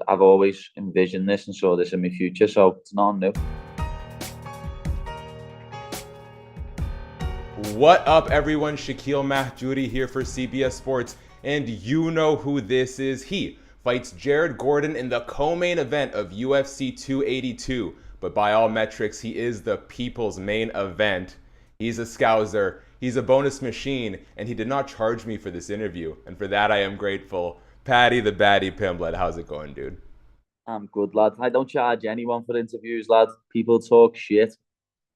I've always envisioned this and saw this in my future, so it's not new. What up, everyone? Shakiel Mahjouri here for CBS Sports, and you know who this is. He fights Jared Gordon in the co-main event of UFC 282, but by all metrics, he is the people's main event. He's a scouser, he's a bonus machine, and he did not charge me for this interview, and for that I am grateful. Paddy Pimblett, how's it going, dude? I'm good, lad. I don't charge anyone for interviews, lad. People talk shit.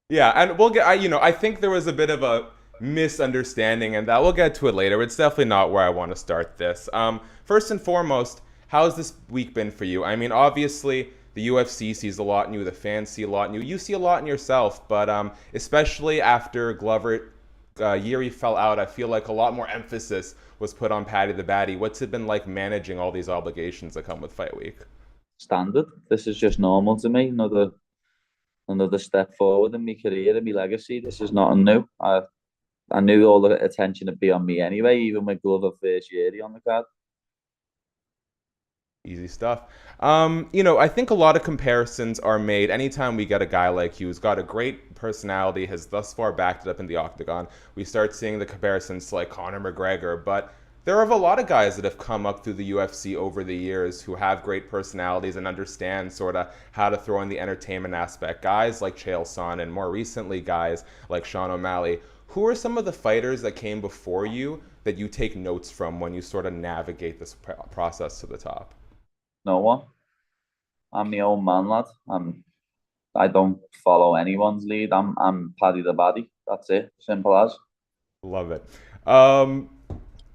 Yeah, and we'll get, I think there was a bit of a misunderstanding, and that we'll get to it later. It's definitely not where I want to start this. First and foremost, how's this week been for you? I mean, obviously, the UFC sees a lot in you, the fans see a lot in you, you see a lot in yourself, but especially after Glover Yuri fell out, I feel like a lot more emphasis was put on Paddy the Baddy. What's it been like managing all these obligations that come with fight week? Standard. This is just normal to me. Another step forward in my career and my legacy. This is nothing new. I knew all the attention would be on me anyway, even with Glover first year on the card. Easy stuff. I think a lot of comparisons are made anytime we get a guy like you who's got a great personality, has thus far backed it up in the octagon. We start seeing the comparisons to like Conor McGregor, but there are a lot of guys that have come up through the UFC over the years who have great personalities and understand sort of how to throw in the entertainment aspect. Guys like Chael Sonnen, and more recently guys like Sean O'Malley. Who are some of the fighters that came before you that you take notes from when you sort of navigate this process to the top? No one. I'm my own man, lad. I don't follow anyone's lead. I'm Paddy the Baddy. That's it. Simple as. Love it.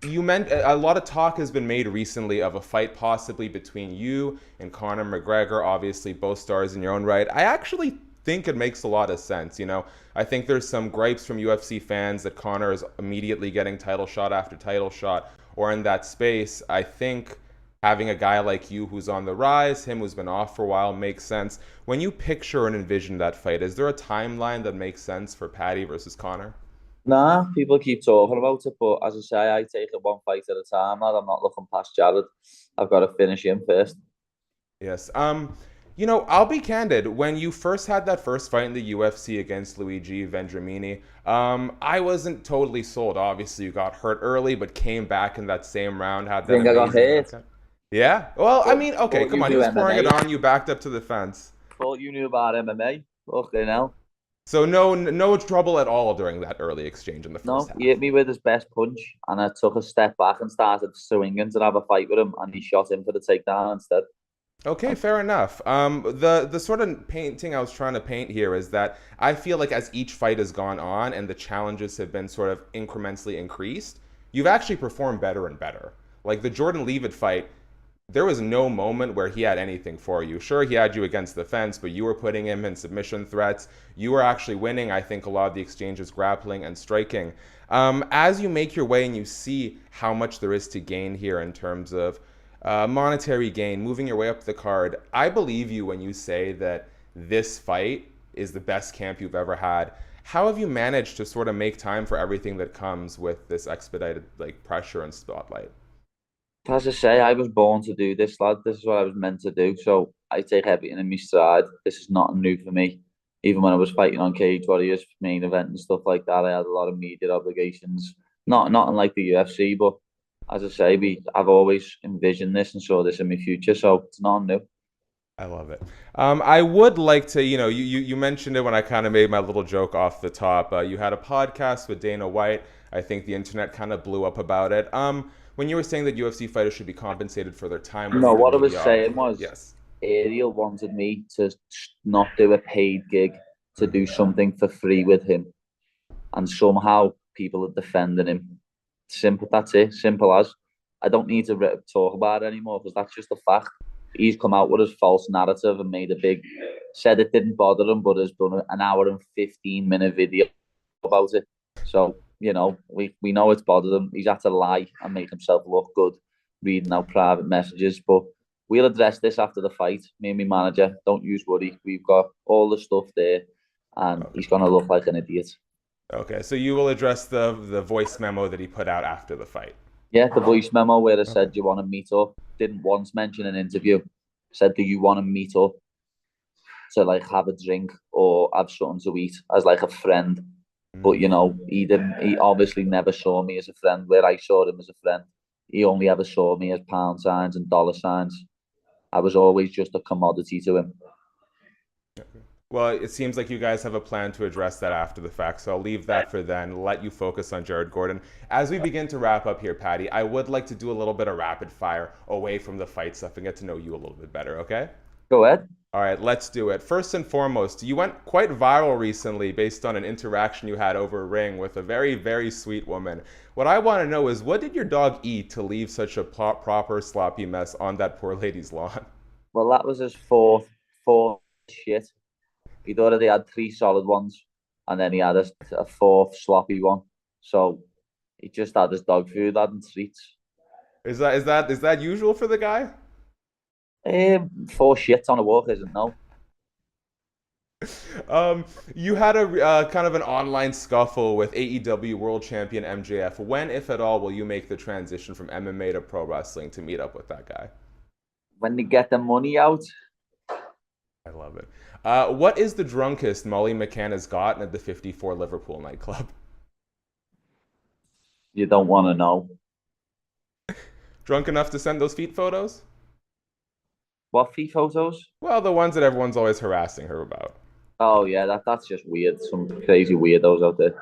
You meant a lot of talk has been made recently of a fight possibly between you and Conor McGregor. Obviously, both stars in your own right. I actually think it makes a lot of sense. I think there's some gripes from UFC fans that Conor is immediately getting title shot after title shot, or in that space. I think having a guy like you who's on the rise, him who's been off for a while, makes sense. When you picture and envision that fight, is there a timeline that makes sense for Paddy versus Conor? Nah, people keep talking about it, but as I say, I take it one fight at a time, lad. I'm not looking past Jared. I've got to finish him first. Yes. I'll be candid. When you first had that first fight in the UFC against Luigi Vendramini, I wasn't totally sold. Obviously, you got hurt early, but came back in that same round. Had that I think I got hit. Knockout. Yeah? Well, I mean, okay, come on. He was pouring it on. You backed up to the fence. Thought you knew about MMA. Fucking hell. So no trouble at all during that early exchange in the first half. He hit me with his best punch, and I took a step back and started swinging to have a fight with him, and he shot him for the takedown instead. Okay, fair enough. The sort of painting I was trying to paint here is that I feel like as each fight has gone on and the challenges have been sort of incrementally increased, you've actually performed better and better. Like the Jordan Leavitt fight, there was no moment where he had anything for you. Sure, he had you against the fence, but you were putting him in submission threats. You were actually winning, I think, a lot of the exchanges, grappling and striking. As you make your way and you see how much there is to gain here in terms of monetary gain, moving your way up the card, I believe you when you say that this fight is the best camp you've ever had. How have you managed to sort of make time for everything that comes with this expedited pressure and spotlight? As I say, I was born to do this, lad. This is what I was meant to do. So I take everything in my stride. This is nothing new for me. Even when I was fighting on Cage Warriors main event and stuff like that, I had a lot of media obligations. Nothing like the UFC, but as I say, I've always envisioned this and saw this in my future. So it's nothing new. I love it. I would like to, you mentioned it when I kind of made my little joke off the top. You had a podcast with Dana White. I think the internet kind of blew up about it. When you were saying that UFC fighters should be compensated for their time. No, what I was saying was, yes, Ariel wanted me to not do a paid gig, to do something for free with him. And somehow people are defending him. Simple, that's it. Simple as. I don't need to talk about it anymore because that's just a fact. He's come out with his false narrative and said it didn't bother him, but has done an hour and 15-minute video about it. So, we know it's bothered him. He's had to lie and make himself look good, reading out private messages. But we'll address this after the fight. Me and my manager, don't use worry. We've got all the stuff there, and he's going to look like an idiot. Okay, so you will address the voice memo that he put out after the fight. Yeah, the voice memo where I said you want to meet up. Didn't once mention an interview. said, "Do you want to meet up to like have a drink or have something to eat as like a friend?" But you know, he didn't. He obviously never saw me as a friend. Where I saw him as a friend, he only ever saw me as pound signs and dollar signs. I was always just a commodity to him. Well, it seems like you guys have a plan to address that after the fact, so I'll leave that for then, let you focus on Jared Gordon. As we begin to wrap up here, Paddy, I would like to do a little bit of rapid fire away from the fight stuff and get to know you a little bit better, okay? Go ahead. All right, let's do it. First and foremost, you went quite viral recently based on an interaction you had over a ring with a very, very sweet woman. What I want to know is, what did your dog eat to leave such a proper sloppy mess on that poor lady's lawn? Well, that was his fourth shit. He'd already had 3 solid ones, and then he had a fourth sloppy one. So he just had his dog food, and treats. Is that usual for the guy? 4 shits on a walk isn't no. You had a kind of an online scuffle with AEW World Champion MJF. When, if at all, will you make the transition from MMA to pro wrestling to meet up with that guy? When they get the money out. I love it. What is the drunkest Molly McCann has gotten at the 54 Liverpool nightclub? You don't want to know. Drunk enough to send those feet photos? What feet photos? Well, the ones that everyone's always harassing her about. Oh yeah, that's just weird. Some crazy weirdos out there.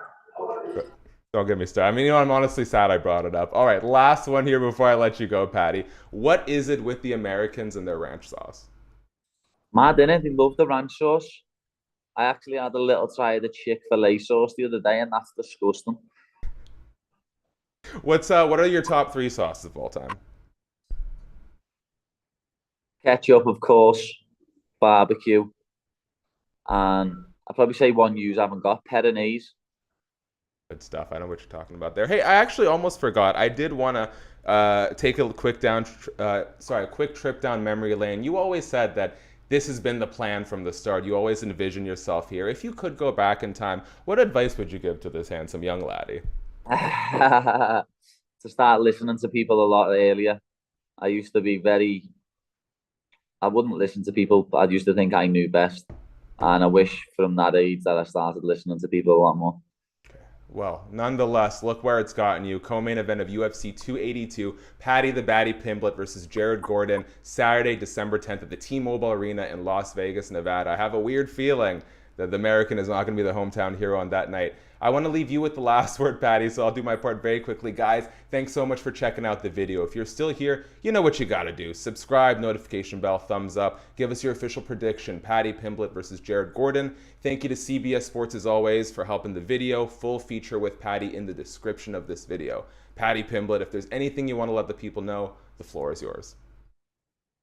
Don't get me started. I mean, I'm honestly sad I brought it up. All right, last one here before I let you go, Paddy. What is it with the Americans and their ranch sauce? Mad, innit? They love the ranch sauce. I actually had a little try of the Chick-fil-A sauce the other day, and that's disgusting. What are your top 3 sauces of all time? Ketchup, of course, barbecue, and I'd probably say one you haven't got, Peronese. Good stuff. I know what you're talking about there. Hey, I actually almost forgot. I did want to take a quick trip down memory lane. You always said that this has been the plan from the start. You always envision yourself here. If you could go back in time, what advice would you give to this handsome young laddie? To start listening to people a lot earlier. I used to be I wouldn't listen to people, but I used to think I knew best. And I wish from that age that I started listening to people a lot more. Well, nonetheless, look where it's gotten you. Co-main event of UFC 282, Paddy the Baddy Pimblett versus Jared Gordon, Saturday, December 10th at the T-Mobile Arena in Las Vegas, Nevada. I have a weird feeling that the American is not going to be the hometown hero on that night. I want to leave you with the last word, Paddy, so I'll do my part very quickly. Guys, thanks so much for checking out the video. If you're still here, you know what you got to do. Subscribe, notification bell, thumbs up. Give us your official prediction, Paddy Pimblett versus Jared Gordon. Thank you to CBS Sports, as always, for helping the video. Full feature with Paddy in the description of this video. Paddy Pimblett, if there's anything you want to let the people know, the floor is yours.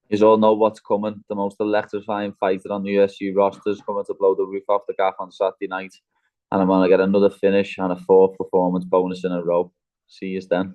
You all know what's coming. The most electrifying fighter on the UFC roster is coming to blow the roof off the gaff on Saturday night. And I'm going to get another finish and a 4th performance bonus in a row. See you then.